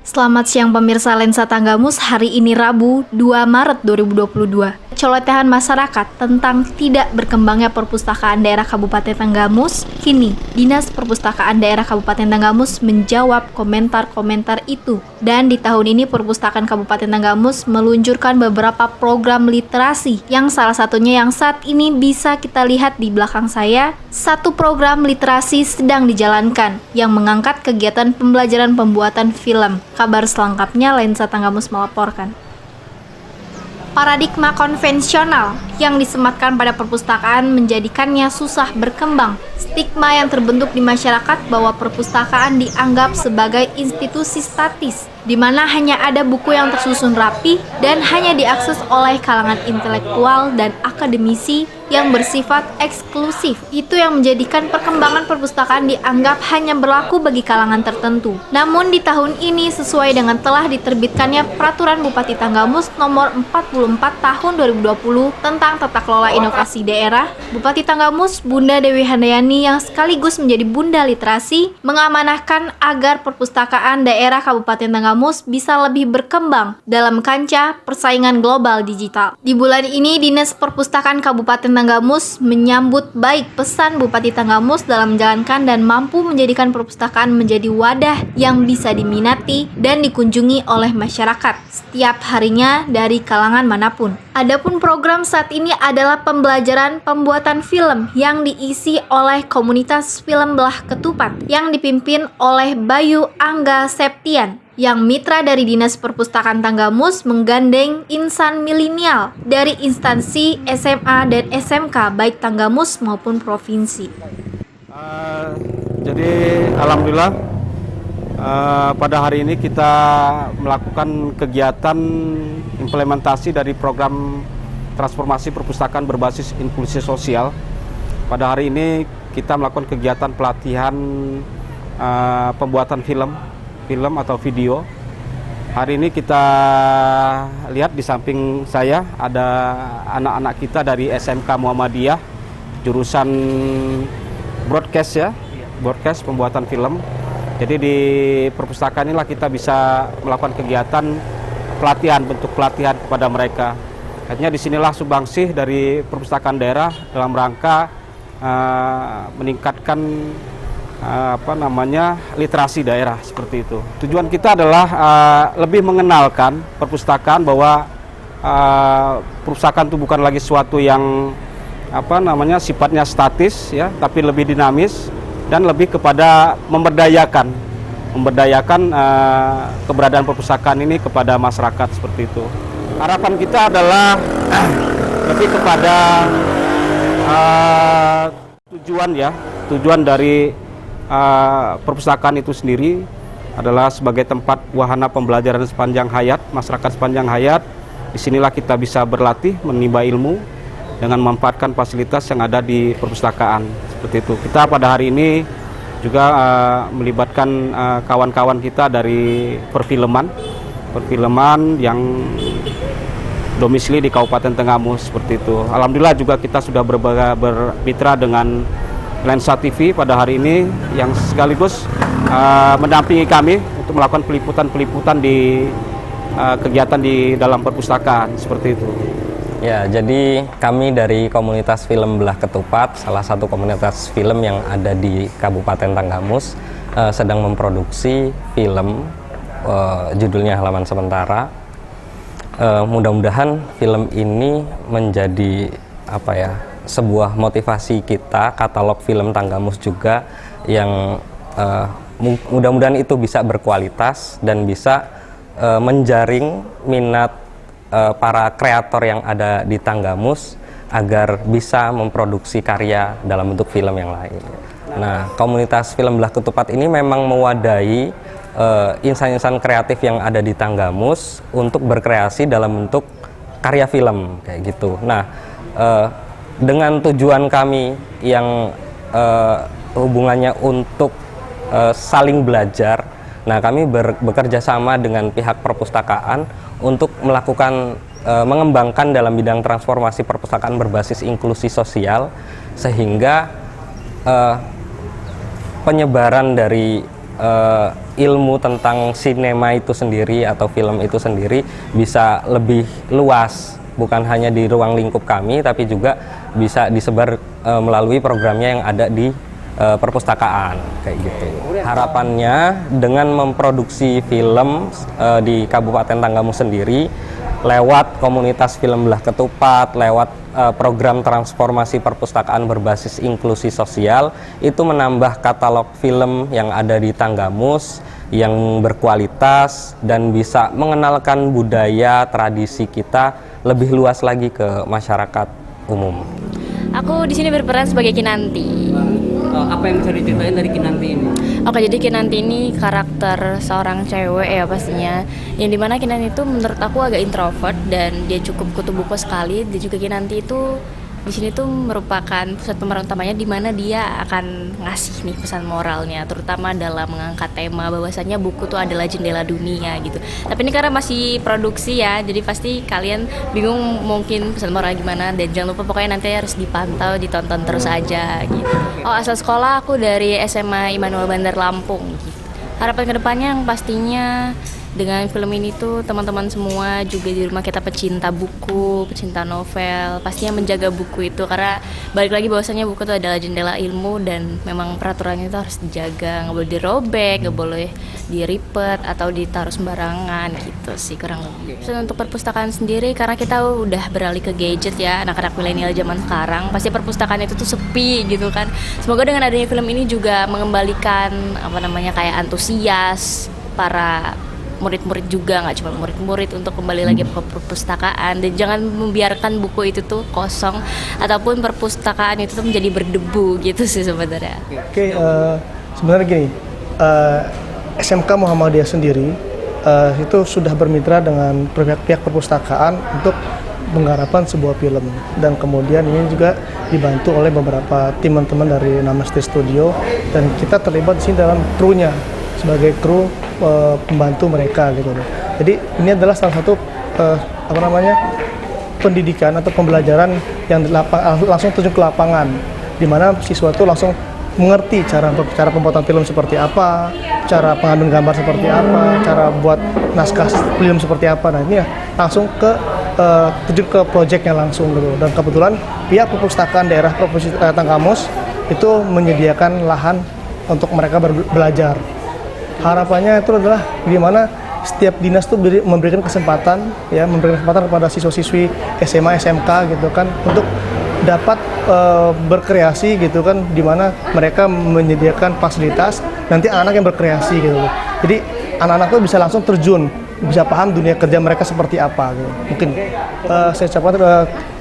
Selamat siang pemirsa Lensa Tanggamus, hari ini Rabu 2 Maret 2022. Celotehan masyarakat tentang tidak berkembangnya perpustakaan daerah Kabupaten Tanggamus. Kini, Dinas Perpustakaan Daerah Kabupaten Tanggamus menjawab komentar-komentar itu. Dan di tahun ini Perpustakaan Kabupaten Tanggamus meluncurkan beberapa program literasi yang salah satunya yang saat ini bisa kita lihat di belakang saya. Satu program literasi sedang dijalankan yang mengangkat kegiatan pembelajaran pembuatan film. Kabar selengkapnya Lensa Tanggamus melaporkan. Paradigma konvensional yang disematkan pada perpustakaan menjadikannya susah berkembang. Stigma yang terbentuk di masyarakat bahwa perpustakaan dianggap sebagai institusi statis, di mana hanya ada buku yang tersusun rapi dan hanya diakses oleh kalangan intelektual dan akademisi yang bersifat eksklusif. Itu yang menjadikan perkembangan perpustakaan dianggap hanya berlaku bagi kalangan tertentu. Namun di tahun ini sesuai dengan telah diterbitkannya Peraturan Bupati Tanggamus Nomor 44 Tahun 2020 tentang Tata Kelola Inovasi Daerah, Bupati Tanggamus Bunda Dewi Handayani yang sekaligus menjadi Bunda Literasi mengamanahkan agar perpustakaan daerah Kabupaten Tanggamus bisa lebih berkembang dalam kancah persaingan global digital. Di bulan ini Dinas Perpustakaan Kabupaten Tanggamus menyambut baik pesan Bupati Tanggamus dalam menjalankan dan mampu menjadikan perpustakaan menjadi wadah yang bisa diminati dan dikunjungi oleh masyarakat setiap harinya dari kalangan manapun. Adapun program saat ini adalah pembelajaran pembuatan film yang diisi oleh komunitas film Belah Ketupat yang dipimpin oleh Bayu Angga Septian, yang mitra dari Dinas Perpustakaan Tanggamus menggandeng insan milenial dari instansi SMA dan SMK baik Tanggamus maupun provinsi. Jadi alhamdulillah pada hari ini kita melakukan kegiatan implementasi dari program transformasi perpustakaan berbasis inklusi sosial. Pada hari ini kita melakukan kegiatan pelatihan pembuatan film atau video. Hari ini kita lihat di samping saya ada anak-anak kita dari SMK Muhammadiyah jurusan broadcast ya, broadcast pembuatan film. Jadi di perpustakaan inilah kita bisa melakukan kegiatan pelatihan, bentuk pelatihan kepada mereka. Akhirnya disinilah subangsih dari perpustakaan daerah dalam rangka meningkatkan literasi daerah seperti itu. Tujuan kita adalah lebih mengenalkan perpustakaan bahwa perpustakaan itu bukan lagi suatu yang sifatnya statis ya, tapi lebih dinamis dan lebih kepada memberdayakan keberadaan perpustakaan ini kepada masyarakat seperti itu. Harapan kita adalah lebih kepada tujuan dari perpustakaan itu sendiri adalah sebagai tempat wahana pembelajaran sepanjang hayat, masyarakat sepanjang hayat. Disinilah kita bisa berlatih, menimba ilmu dengan memanfaatkan fasilitas yang ada di perpustakaan seperti itu. Kita pada hari ini juga melibatkan kawan-kawan kita dari perfilman yang domisili di Kabupaten Tanggamus seperti itu. Alhamdulillah juga kita sudah bermitra dengan Lensa TV pada hari ini yang sekaligus mendampingi kami untuk melakukan peliputan di kegiatan di dalam perpustakaan seperti itu. Ya, jadi kami dari komunitas film Belah Ketupat, salah satu komunitas film yang ada di Kabupaten Tanggamus, sedang memproduksi film judulnya Halaman Sementara. Mudah-mudahan film ini menjadi sebuah motivasi kita, katalog film Tanggamus juga yang mudah-mudahan itu bisa berkualitas dan bisa menjaring minat para kreator yang ada di Tanggamus agar bisa memproduksi karya dalam bentuk film yang lain. Nah, komunitas film Belah Ketupat ini memang mewadahi insan-insan kreatif yang ada di Tanggamus untuk berkreasi dalam bentuk karya film kayak gitu. Nah, dengan tujuan kami yang hubungannya untuk saling belajar, nah kami bekerja sama dengan pihak perpustakaan untuk melakukan mengembangkan dalam bidang transformasi perpustakaan berbasis inklusi sosial sehingga penyebaran dari ilmu tentang sinema itu sendiri atau film itu sendiri bisa lebih luas, bukan hanya di ruang lingkup kami tapi juga bisa disebar melalui programnya yang ada di perpustakaan kayak gitu. Harapannya dengan memproduksi film di Kabupaten Tanggamus sendiri lewat komunitas film Belah Ketupat, lewat program transformasi perpustakaan berbasis inklusi sosial, itu menambah katalog film yang ada di Tanggamus yang berkualitas dan bisa mengenalkan budaya tradisi kita lebih luas lagi ke masyarakat umum. Aku di sini berperan sebagai Kinanti. Apa yang bisa diceritain dari Kinanti ini? Oke, jadi Kinanti ini karakter seorang cewek ya pastinya. Yang dimana Kinanti itu menurut aku agak introvert dan dia cukup kutu buku sekali. Dan juga Kinanti itu di sini tuh merupakan pusat pemeran utamanya, di mana dia akan ngasih nih pesan moralnya, terutama dalam mengangkat tema bahwasannya buku tuh adalah jendela dunia gitu. Tapi ini karena masih produksi ya, jadi pasti kalian bingung mungkin pesan moral gimana, dan jangan lupa pokoknya nanti harus dipantau, ditonton terus aja gitu. Oh, asal sekolah aku dari SMA Immanuel Bandar Lampung gitu. Harapan kedepannya yang pastinya dengan film ini tuh teman-teman semua juga di rumah kita pecinta buku, pecinta novel, pastinya menjaga buku itu, karena balik lagi bahwasanya buku itu adalah jendela ilmu dan memang peraturannya itu harus dijaga, nggak boleh dirobek, nggak boleh diripet atau ditaruh sembarangan gitu sih kurang lebih. Terus untuk perpustakaan sendiri, karena kita udah beralih ke gadget ya, anak-anak milenial zaman sekarang, pasti perpustakaan itu tuh sepi gitu kan. Semoga dengan adanya film ini juga mengembalikan kayak antusias para murid-murid juga, nggak cuma murid-murid, untuk kembali lagi ke perpustakaan, dan jangan membiarkan buku itu tuh kosong ataupun perpustakaan itu tuh menjadi berdebu gitu sih sebenarnya. Oke, sebenarnya gini, SMK Muhammadiyah sendiri itu sudah bermitra dengan pihak perpustakaan untuk penggarapan sebuah film, dan kemudian ini juga dibantu oleh beberapa teman-teman dari Namaste Studio, dan kita terlibat di sini dalam krunya sebagai kru pembantu mereka gitu. Jadi ini adalah salah satu pendidikan atau pembelajaran yang langsung terjun ke lapangan, di mana siswa itu langsung mengerti cara pembuatan film seperti apa, cara pengambilan gambar seperti apa, cara buat naskah film seperti apa. Nah ini ya langsung terjun ke proyeknya langsung gitu. Dan kebetulan pihak perpustakaan daerah Provinsi Tanggamus itu menyediakan lahan untuk mereka belajar. Harapannya itu adalah gimana setiap dinas tuh memberikan kesempatan kepada siswa-siswi SMA, SMK gitu kan, untuk dapat berkreasi gitu kan, di mana mereka menyediakan fasilitas, nanti anak-anak yang berkreasi gitu. Jadi anak-anak tuh bisa langsung terjun, bisa paham dunia kerja mereka seperti apa gitu. Mungkin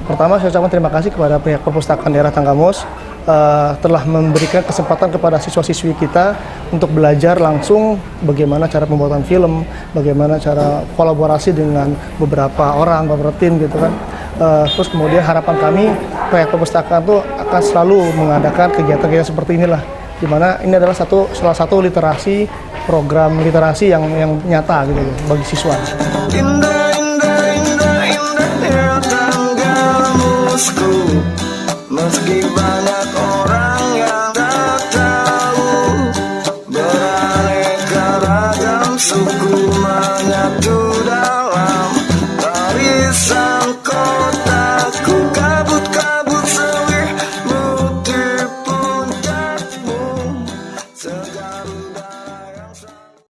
pertama saya ucapkan terima kasih kepada pihak perpustakaan daerah Tanggamus telah memberikan kesempatan kepada siswa-siswi kita untuk belajar langsung bagaimana cara pembuatan film, bagaimana cara kolaborasi dengan beberapa orang, beberapa tim gitu kan. Terus kemudian harapan kami pihak perpustakaan itu akan selalu mengadakan kegiatan-kegiatan seperti inilah, di mana ini adalah salah satu program literasi yang nyata gitu bagi siswa. Indah, indah, indah, indah Tanggamusku, meski banyak orang yang tak tahu, beraneka ragam suku menyatu dalam barisan kotaku. Kabut-kabut sewih di puncakmu, segaruda